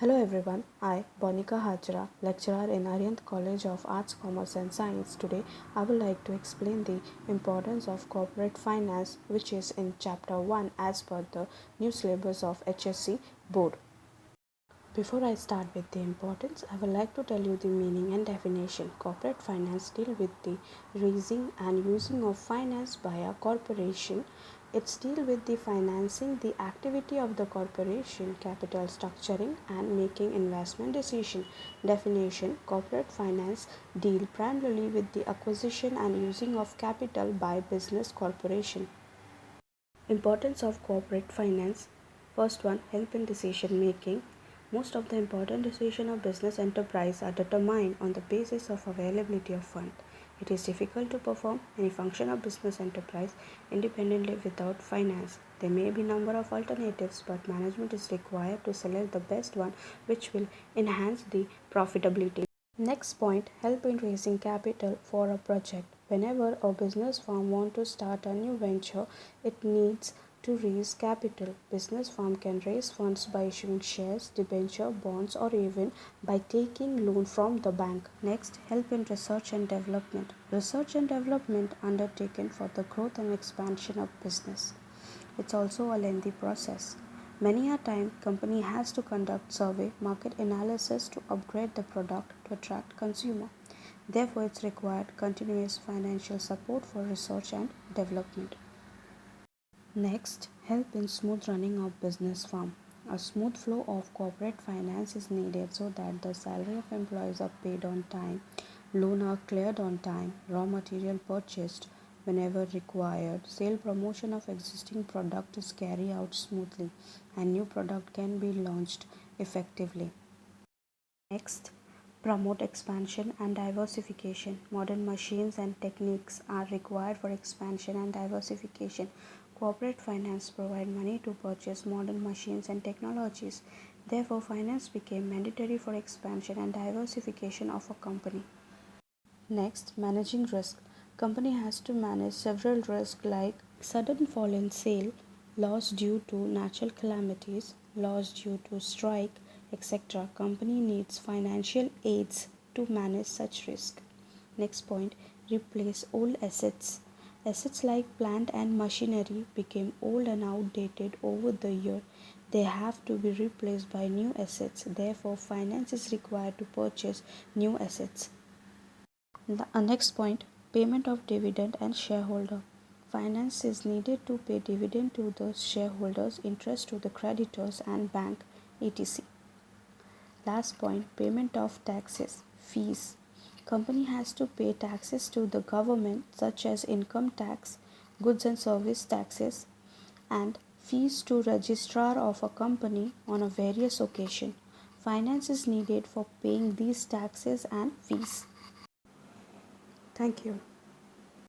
Hello everyone, I, Bonika Hajra, lecturer in Ariant College of Arts, Commerce and Science. Today, I would like to explain the importance of corporate finance, which is in chapter 1 as per the new syllabus of HSC board. Before I start with the importance, I would like to tell you the meaning and definition. Corporate finance deal with the raising and using of finance by a corporation. It's deal with the financing the activity of the corporation, capital structuring and making investment decision. Definition: corporate finance deal primarily with the acquisition and using of capital by business corporation. Importance of corporate finance. First one, help in decision making. Most of the important decisions of business enterprise are determined on the basis of availability of fund. It is difficult to perform any function of business enterprise independently without finance. There may be number of alternatives, but management is required to select the best one which will enhance the profitability. Next point, help in raising capital for a project. Whenever a business firm wants to start a new venture, it needs to raise capital. Business firm can raise funds by issuing shares, debenture, bonds or even by taking loan from the bank. Next, help in research and development. Research and development undertaken for the growth and expansion of business. It's also a lengthy process. Many a time, company has to conduct survey, market analysis to upgrade the product to attract consumer. Therefore, it's required continuous financial support for research and development. Next, help in smooth running of business firm. A smooth flow of corporate finance is needed so that the salary of employees are paid on time, loan are cleared on time, raw material purchased whenever required, sale promotion of existing product is carried out smoothly, and new product can be launched effectively. Next, promote expansion and diversification. Modern machines and techniques are required for expansion and diversification. Corporate finance provide money to purchase modern machines and technologies. Therefore, finance became mandatory for expansion and diversification of a company. Next, managing risk. Company has to manage several risks like sudden fall in sale, loss due to natural calamities, loss due to strike, etc. Company needs financial aids to manage such risk. Next point, replace old assets. Assets like plant and machinery became old and outdated over the year. They have to be replaced by new assets. Therefore, finance is required to purchase new assets. The next point, payment of dividend and shareholder. Finance is needed to pay dividend to the shareholders, interest to the creditors and bank, etc. Last point, payment of taxes, fees. Company has to pay taxes to the government such as income tax, goods and service taxes, and fees to registrar of a company on a various occasion. Finance is needed for paying these taxes and fees. Thank you.